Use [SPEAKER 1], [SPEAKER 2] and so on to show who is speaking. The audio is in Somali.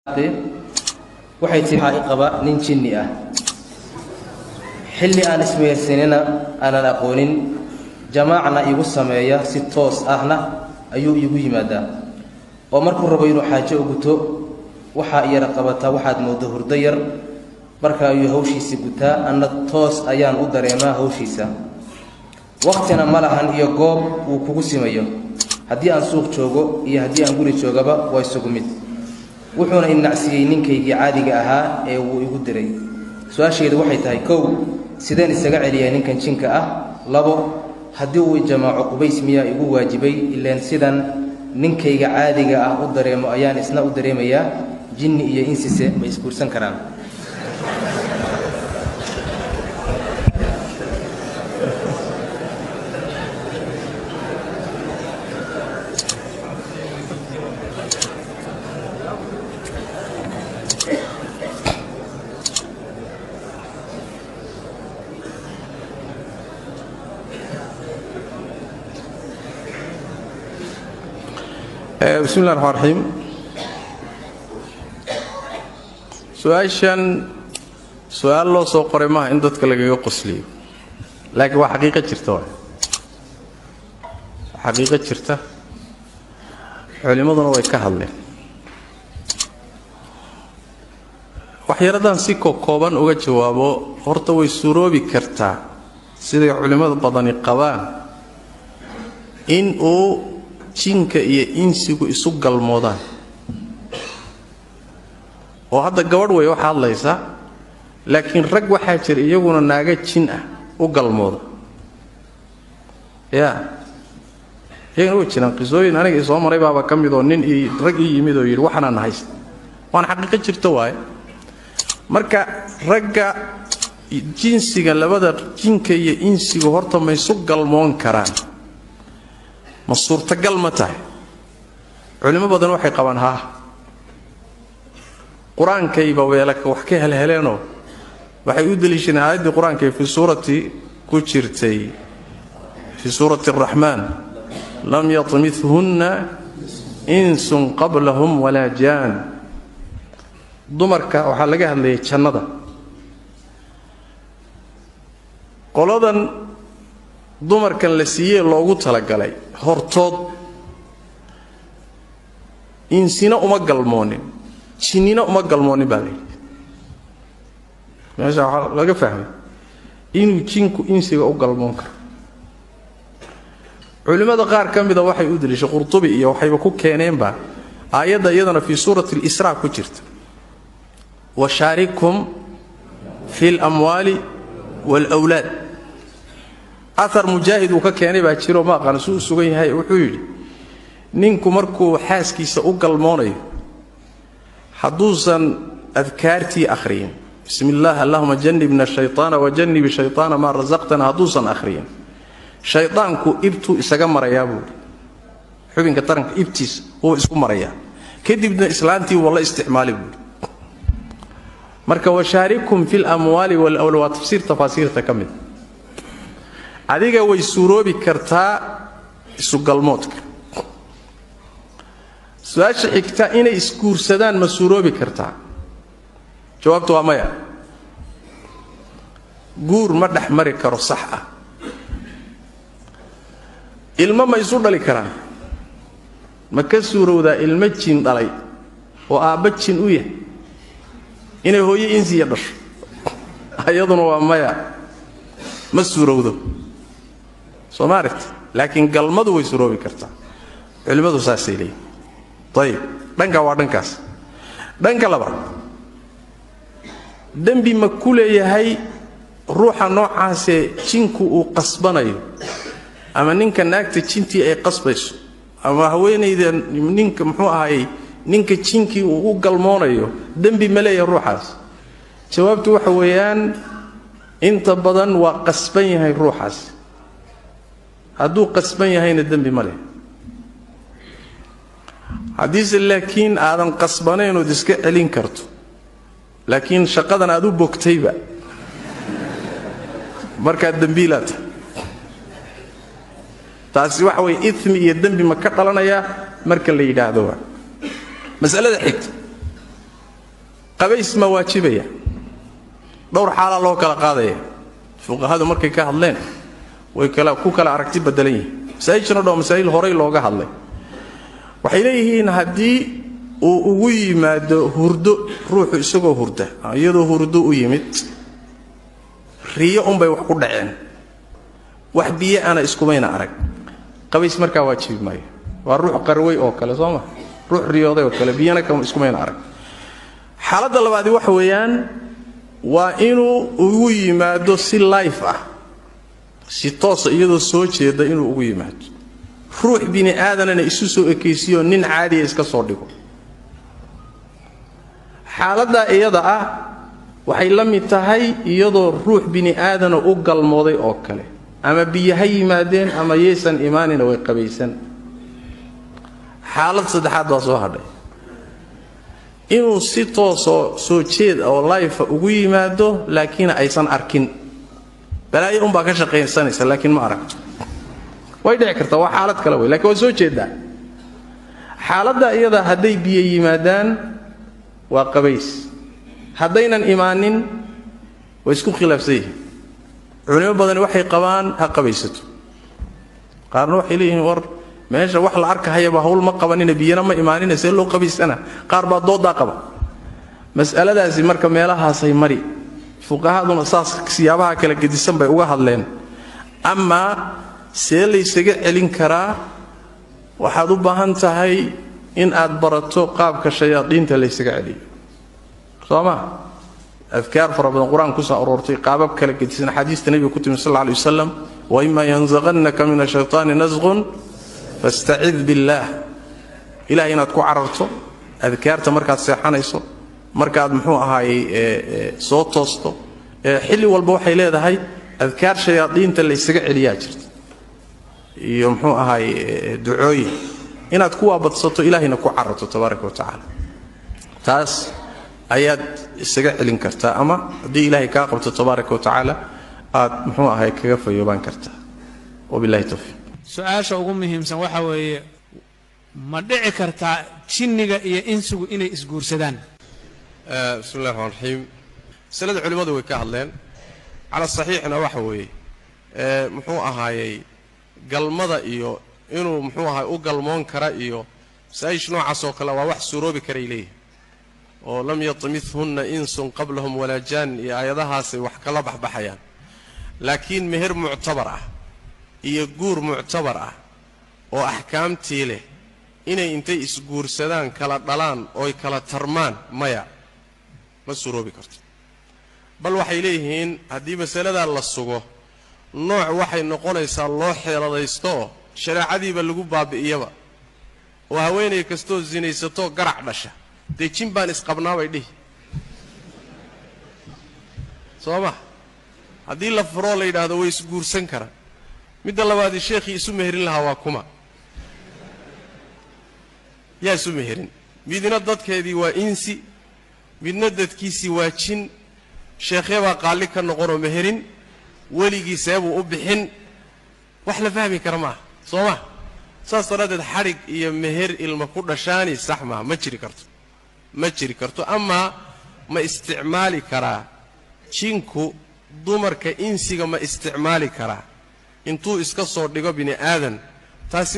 [SPEAKER 1] waxay tahay qaba nin jinni ah xilli aan ismeersanina aan aqoonin jamaacna igu sameeya si toos ahna ayuu igu yimaadaa oo markuu rabo inuu xaajo u guto waxa yara qabata waxaad moodo hurdo yar marka ayuu hawshiisa gutaa anna toos ayaan u dareemaa hawshiisa waqtina malahan iyo goob uu kugu simayo haddii aan suuq joogo iyo haddii aan guri joogaba way isugu mid wuxuuna inacsiyay ninkaygii caadiga ahaa ee uu igu diray su'aasheedu waxay tahay kow sideen isaga celiyaa ninkan jinka ah labo haddii uu jamaaco qubays miyaa igu waajibay ileen sidan ninkayga caadiga ah u dareemo ayaan isna u dareemayaa jinni iyo insise ma isguursan karaan
[SPEAKER 2] بسم الله الرحمن الرحيم سؤال لو سو قري ما ان dadka lagaga qosliyo laakiin waa xaqiiqo jirta culimaduna way ka hadleen waxyaradan si kooban uga jawaabo horta way suuroobi kartaa sida culimada badani qabaan in uu jinka iyo insigu isu galmoodaan oo hadda gabadh way wax hadlaysa laakiin rag waxa jir iyaguna naaga jin ah u galmooda iyaguna way jiraan qisooyin aniga soo maray baaba ka mid oo nin iyo rag yimid oo yiri waxaan hayst waan xaqiiqo jirto waay marka ragga jinsiga labada jinka iyo insigu horta ma isu galmoon karaan ma suurtagal ma tahay culimo badan waxay qabaan quraankayba weelaka wax ka helheleeno waxay u daliishaneen aayadii quraanka fi suurati ku jirtay fi suurati ar-rahman lam yatmithunna insun qablahum wala jan dumarka waxa laga hadlayay jannada qoladan dumarkan la siiyay loogu talagalay hortood insina uma galmoonin jinnina uma galmoonin baa leeyahay meesha waxa laga fahmay inuu jinku insiga u galmoon karo culimada qaar ka mid ah waxay u dilishay qurtubi iyo waxayba ku keeneenba aayada iyadana fi suurati al-isra ku jirta wa sharikum fil amwali wal awlad athar mujaahid uu ka keenay baa jiro ma aqaan suu sugan yahay wuxuu yiri ninku markuu xaaskiisa u galmoonayo haduusan adkaarti akhriyin bismillah allahumma jannibna ash-shaytana wa jannib ash-shaytana ma razaqtana haduusan akhriyin shaytaanku ibtu isaga maraya buu xubinka taranka ibtiis oo isku maraya kadibna islaantii wala isticmaali buu marka wa sharikum fil amwali wal awlad tafsir tafasiirta kamid adiga way suuroobi kartaa isu galmoodka su'aasha xigta inay iskuursadaan ma suuroobi kartaa jawaabtu waa maya guur ma dhaxmari karo sax ah ilmo ma isu dhali karaan ma ka suurowdaa ilmo jin dhalay oo aabba jin u yahay inay hooyo insiya dhasho ayaduna waa maya ma suurowdo Soomaaliyeed laakiin galmadu way suroobi kartaa culimadu saasay leeyihiin tayib dhanka waa dhankaas dhanka labaad dambi ma ku leeyahay ruuxa noocaas ee jinku uu qasbanayo ama ninka naagta jintii ay qasbayso ama haweeneyda ninka muxuu ahaayay ninka jinkii uu u galmoonayo dambi ma leeyahay ruuxaas jawaabtu waxa weeyaan inta badan waa qasban yahay ruuxaas hadduu qasban yahayna dambi ma leh hadiise laakiin aadan qasbanayn oo iska celin karto laakiin shaqadan aad u bogtayba marka dambiilaad taasi waxa way ithmi iyo dambi ma ka dhalanaya marka la yiraahdo مسألة حكت qabays ma waajibaya dhowr xaala loo kala qaadaya fuqahadu markay ka hadleen way ku kala aragti bedelan yihiin masaa'ilna dhoo masaa'il horay looga hadlay waxay leeyihiin haddii uu ugu yimaado hurdo ruuxu isagoo hurda iyadoo hurdo u yimid riyo unbay wax ku dhaceen wax biyo ana iskumayna arag qabays markaa waajibi maayo waa ruux qarway oo kale soo ma ruux riyooday oo kale biyana iskumayna arag xaaladda labaad waxa weeyaan waa inuu ugu yimaado si life ah si toos iyadoo soo jeeda inuu ugu yimaado ruux bini aadanana isu soo ekaysiyo nin caadi iska soo dhigo xaaladda iyada ah waxay la mid tahay iyadoo ruux bini aadana u galmooday oo kale ama biyaha yimaadeen ama yeesan iimaanina way qabaysan xaalad saddexaad baa soo hadhay inuu si toosoo soo jeed oo life ugu yimaado laakiin aysan arkin balaayo baa ka shaqaynaysa laakiin ma aragto way dhici kartaa waa xaalad kale way laakiin waa soo jeedaa xaaladda iyada hadday biyo yimaadaan waa qabays haddaynan imaanin way isku khilaafsan yihiin culimo badani waxay qabaan ha qabaysato qaarna waxay leeyihiin war meesha wax la arkahayaba hawl ma qabanina biyana ma imaanina see loo qabaysana qaar baa doodaa qaba mas'aladaasi marka meelahaasay mari fuqahaduna saas siyaabaha kala gedisan bay uga hadleen ama see laysaga celin karaa waxaad u baahan tahay in aad barato qaabka shayaadiinta laysaga celiyo soo ma afkaar fara badan qur-aanka ku soo aroortay qaabab kala gedisan xadiista nabiga ku timi sallallahu alayhi wasallam wa imma yanzaghannaka min ash-shaytaani nazghun fasta'id billah ilaahay inaad ku cararto adkaarta markaad seexanayso markaad muxuu ahaayay soo toosto xilli walba waxay leedahay adkaar shayaadiinta laysaga celiyaa jirta iyo muxuu ahaayay ducooyin inaad ku waabadsato ilaahayna ku cararto tabaaraka wa tacaala taas ayaad isaga celin kartaa ama haddii ilaahay kaa qabto tabaaraka wa tacaala aad muxuu ahaay kaga fayoobaan kartaa wabillahi tawfiiq
[SPEAKER 3] su-aasha ugu muhiimsan waxa weeye ma dhici kartaa jinniga iyo insigu inay isguursadaan
[SPEAKER 4] bismillahi raxmaan raxiim masalada culimmadu way ka hadleen cala saxiixna waxa weeye muxuu ahaayey galmada iyo inuu muxuu ahaay u galmoon kara iyo masaa'ish noocaas oo kale waa wax suuroobi karay leeyihin oo lam yatimithunna insun qablahum walaa jaan iyo aayadahaasay wax kala baxbaxayaan laakiin meher muctabar ah iyo guur muctabar ah oo axkaamtii leh inay intay isguursadaan kala dhalaan ooy kala tarmaan maya ma suuroobi karto bal waxay leeyihiin haddii masaladaa la sugo nooc waxay noqonaysaa loo xeeladaysto oo shareecadiiba lagu baabi'iyaba oo haweenay kastoo sinaysatoo garac dhasha dee jin baan isqabnaabay dhihi soo ma haddii la furoo la yidhaahdo way isguursan karaan midda labaadii sheekhii isu meherin lahaa waa kuma yaa isu meherin midna dadkeedii waa insi midna dadkiisii waa jin sheekhyabaa qaalli ka noqonoo meherin weligii seebuu u bixin wax la fahmi kara maaha soo ma saas daraaddeed xadhig iyo meher ilma ku dhashaani sax maaha ma jiri karto amaa ma isticmaali karaa jinku dumarka insiga ma isticmaali karaa intuu iska soo dhigo bini aadan taasi